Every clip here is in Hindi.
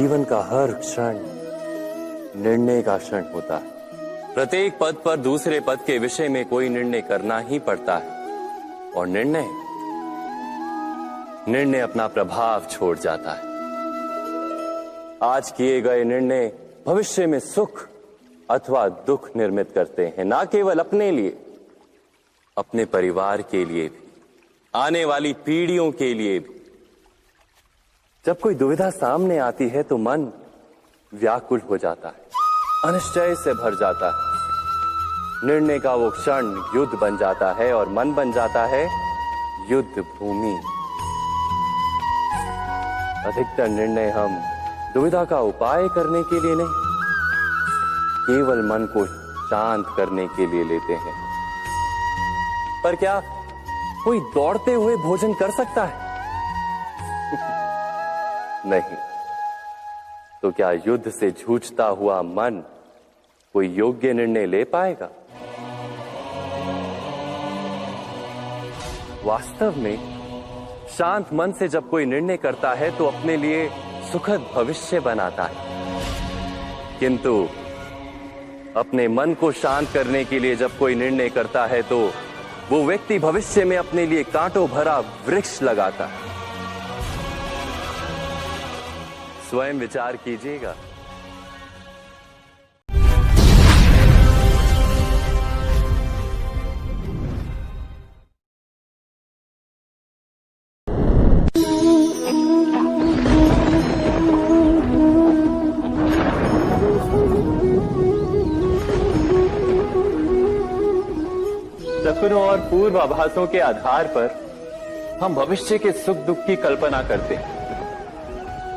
जीवन का हर क्षण निर्णय का क्षण होता है। प्रत्येक पद पर दूसरे पद के विषय में कोई निर्णय करना ही पड़ता है और निर्णय अपना प्रभाव छोड़ जाता है। आज किए गए निर्णय भविष्य में सुख अथवा दुख निर्मित करते हैं, ना केवल अपने लिए, अपने परिवार के लिए भी, आने वाली पीढ़ियों के लिए भी। जब कोई दुविधा सामने आती है तो मन व्याकुल हो जाता है, अनिश्चय से भर जाता है। निर्णय का वो क्षण युद्ध बन जाता है और मन बन जाता है युद्ध भूमि। अधिकतर निर्णय हम दुविधा का उपाय करने के लिए नहीं, केवल मन को शांत करने के लिए लेते हैं। पर क्या कोई दौड़ते हुए भोजन कर सकता है? नहीं। तो क्या युद्ध से जूझता हुआ मन कोई योग्य निर्णय ले पाएगा? वास्तव में शांत मन से जब कोई निर्णय करता है तो अपने लिए सुखद भविष्य बनाता है, किंतु अपने मन को शांत करने के लिए जब कोई निर्णय करता है तो वो व्यक्ति भविष्य में अपने लिए कांटों भरा वृक्ष लगाता है। स्वयं विचार कीजिएगा। सपनों और पूर्वाभासों के आधार पर हम भविष्य के सुख दुख की कल्पना करते हैं।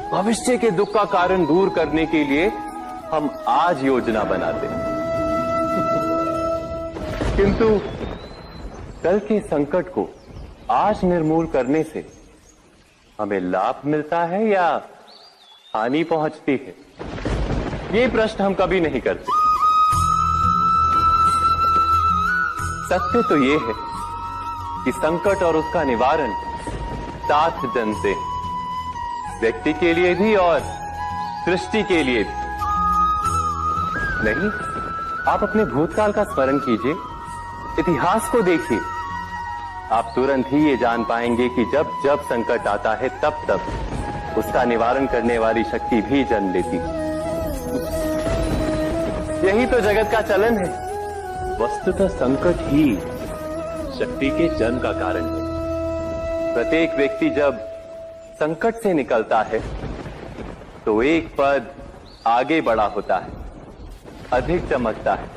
भविष्य के दुख का कारण दूर करने के लिए हम आज योजना बनाते हैं, किंतु कल के संकट को आज निर्मूल करने से हमें लाभ मिलता है या हानि पहुंचती है, ये प्रश्न हम कभी नहीं करते। सत्य तो ये है कि संकट और उसका निवारण साथ जन से, व्यक्ति के लिए भी और सृष्टि के लिए भी। नहीं, आप अपने भूतकाल का स्मरण कीजिए, इतिहास को देखिए। आप तुरंत ही ये जान पाएंगे कि जब जब संकट आता है तब तब उसका निवारण करने वाली शक्ति भी जन्म लेती है। यही तो जगत का चलन है। वस्तुतः संकट ही शक्ति के जन्म का कारण है। प्रत्येक व्यक्ति जब संकट से निकलता है तो एक पद आगे बढ़ा होता है, अधिक चमकता है,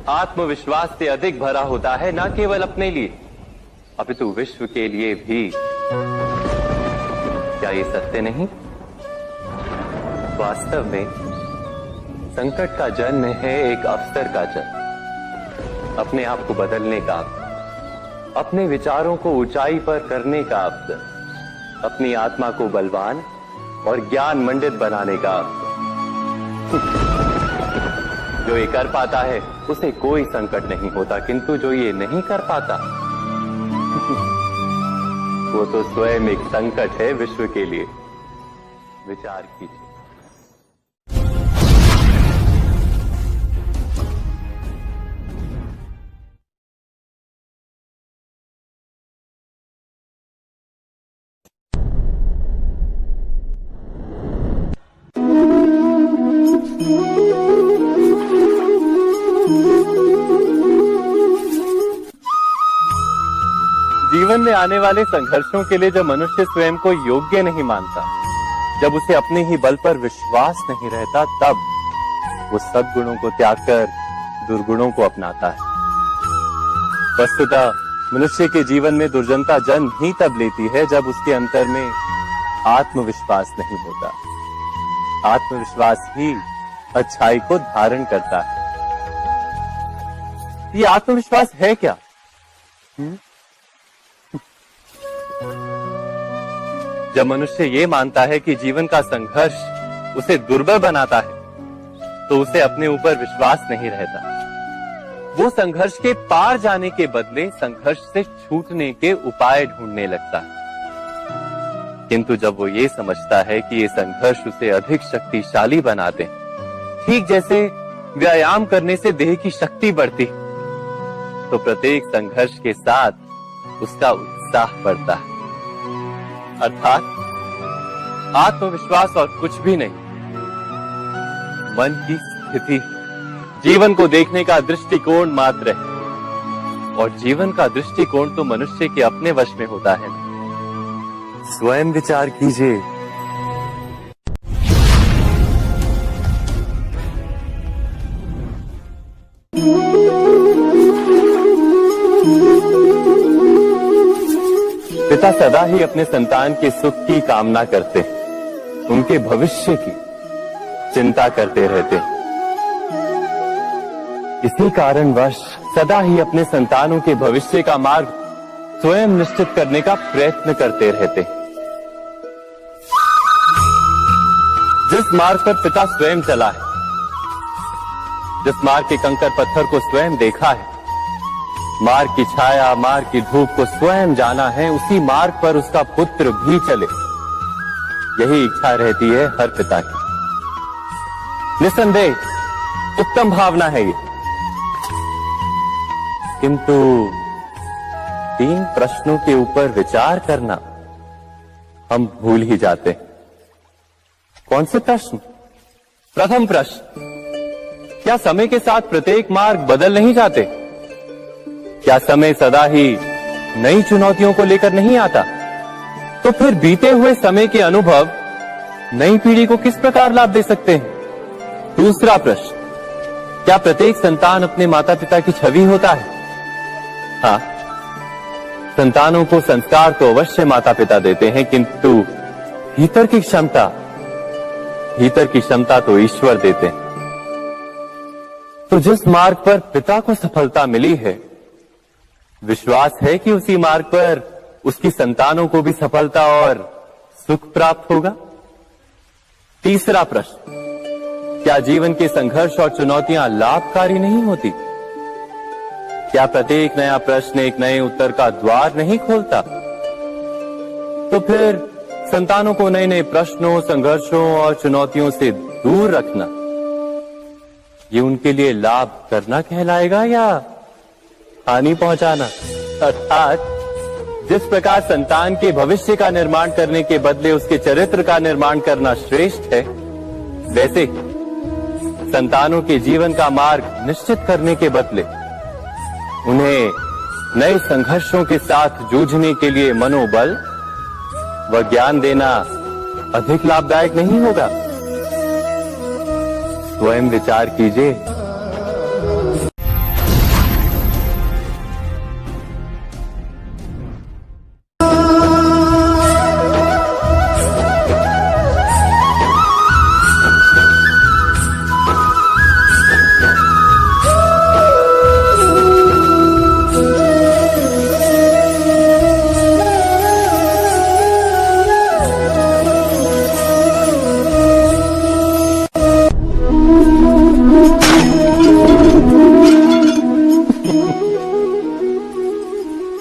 आत्मविश्वास से अधिक भरा होता है, न केवल अपने लिए अपितु विश्व के लिए भी। क्या ये सत्य नहीं? वास्तव में संकट का जन्म है एक अवसर का जन्म, अपने आप को बदलने का, अपने विचारों को ऊंचाई पर करने का अवसर, अपनी आत्मा को बलवान और ज्ञान मंडित बनाने का अवसर। जो ये कर पाता है उसे कोई संकट नहीं होता, किंतु जो ये नहीं कर पाता वो तो स्वयं एक संकट है विश्व के लिए। विचार कीजिए। जीवन में आने वाले संघर्षों के लिए जब मनुष्य स्वयं को योग्य नहीं मानता, जब उसे अपने ही बल पर विश्वास नहीं रहता, तब वो सद्गुणों को त्याग कर दुर्गुणों को अपनाता है। वस्तुतः मनुष्य के जीवन में दुर्जनता जन्म ही तब लेती है जब उसके अंतर में आत्मविश्वास नहीं होता। आत्मविश्वास ही अच्छाई को धारण करता है। ये आत्मविश्वास है क्या? जब मनुष्य ये मानता है कि जीवन का संघर्ष उसे दुर्बल बनाता है, तो उसे अपने ऊपर विश्वास नहीं रहता। वो संघर्ष के पार जाने के बदले संघर्ष से छूटने के उपाय ढूंढने लगता है। किंतु जब वो ये समझता है कि ये संघर्ष उसे अधिक शक्तिशाली बनाते हैं, ठीक जैसे व्यायाम करने से देह की शक्ति बढ़ती, तो प्रत्येक संघर्ष के साथ उसका उत्साह बढ़ता है। अर्थात आत्मविश्वास और कुछ भी नहीं, मन की स्थिति, जीवन को देखने का दृष्टिकोण मात्र है। और जीवन का दृष्टिकोण तो मनुष्य के अपने वश में होता है। स्वयं विचार कीजिए। पिता सदा ही अपने संतान के सुख की कामना करते हैं, उनके भविष्य की चिंता करते रहते हैं। इसी कारणवश सदा ही अपने संतानों के भविष्य का मार्ग स्वयं निश्चित करने का प्रयत्न करते रहते हैं। जिस मार्ग पर पिता स्वयं चला है, जिस मार्ग के कंकर पत्थर को स्वयं देखा है, मार्ग की छाया, मार्ग की धूप को स्वयं जाना है, उसी मार्ग पर उसका पुत्र भी चले, यही इच्छा रहती है हर पिता की। निसंदेह उत्तम भावना है ये, किंतु 3 प्रश्नों के ऊपर विचार करना हम भूल ही जाते हैं। कौन से प्रश्न? प्रथम प्रश्न, क्या समय के साथ प्रत्येक मार्ग बदल नहीं जाते? क्या समय सदा ही नई चुनौतियों को लेकर नहीं आता? तो फिर बीते हुए समय के अनुभव नई पीढ़ी को किस प्रकार लाभ दे सकते हैं? दूसरा प्रश्न, क्या प्रत्येक संतान अपने माता पिता की छवि होता है? हाँ, संतानों को संस्कार तो अवश्य माता पिता देते हैं, किंतु भीतर की क्षमता तो ईश्वर देते हैं। तो जिस मार्ग पर पिता को सफलता मिली है, विश्वास है कि उसी मार्ग पर उसकी संतानों को भी सफलता और सुख प्राप्त होगा। तीसरा प्रश्न, क्या जीवन के संघर्ष और चुनौतियां लाभकारी नहीं होती? क्या प्रत्येक नया प्रश्न एक नए उत्तर का द्वार नहीं खोलता? तो फिर संतानों को नए नए प्रश्नों, संघर्षों और चुनौतियों से दूर रखना, ये उनके लिए लाभ करना कहलाएगा या हानि पहुंचाना? अर्थात जिस प्रकार संतान के भविष्य का निर्माण करने के बदले उसके चरित्र का निर्माण करना श्रेष्ठ है, वैसे संतानों के जीवन का मार्ग निश्चित करने के बदले उन्हें नए संघर्षों के साथ जूझने के लिए मनोबल व ज्ञान देना अधिक लाभदायक नहीं होगा? स्वयं विचार कीजिए।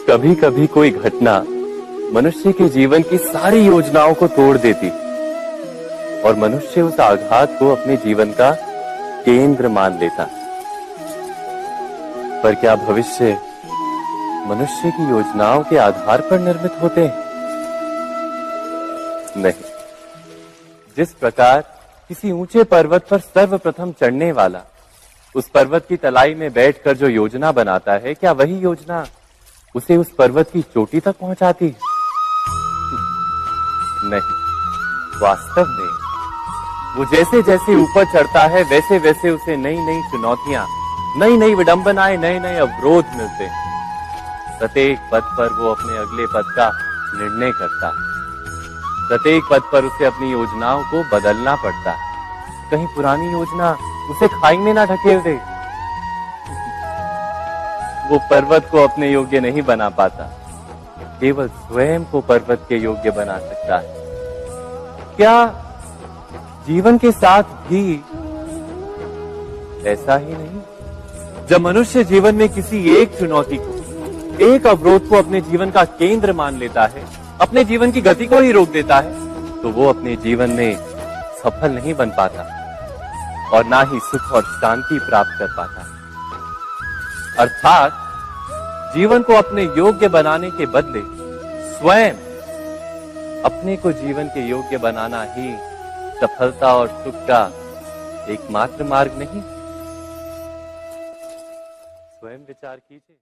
कभी कभी कोई घटना मनुष्य के जीवन की सारी योजनाओं को तोड़ देती और मनुष्य उस आघात को अपने जीवन का केंद्र मान लेता। पर क्या भविष्य मनुष्य की योजनाओं के आधार पर निर्मित होते हैं? नहीं। जिस प्रकार किसी ऊंचे पर्वत पर सर्वप्रथम चढ़ने वाला उस पर्वत की तलाई में बैठकर जो योजना बनाता है, क्या वही योजना उसे उस पर्वत की चोटी तक पहुंचाती? नहीं, वास्तव में वो जैसे जैसे ऊपर चढ़ता है वैसे वैसे उसे नई नई चुनौतियां, नई नई विडंबनाएं, नए नए अवरोध मिलते हैं। प्रत्येक पद पर वो अपने अगले पद का निर्णय करता है। प्रत्येक पद पर उसे अपनी योजनाओं को बदलना पड़ता है। कहीं पुरानी योजना उसे खाई में ना ढकेल दे। वो पर्वत को अपने योग्य नहीं बना पाता, केवल स्वयं को पर्वत के योग्य बना सकता है। क्या जीवन के साथ भी ऐसा ही नहीं? जब मनुष्य जीवन में किसी एक चुनौती को, एक अवरोध को अपने जीवन का केंद्र मान लेता है, अपने जीवन की गति को ही रोक देता है तो वो अपने जीवन में सफल नहीं बन पाता और ना ही सुख और शांति प्राप्त कर पाता। अर्थात जीवन को अपने योग्य बनाने के बदले स्वयं अपने को जीवन के योग्य बनाना ही सफलता और सुख का एकमात्र मार्ग नहीं। स्वयं विचार कीजिए।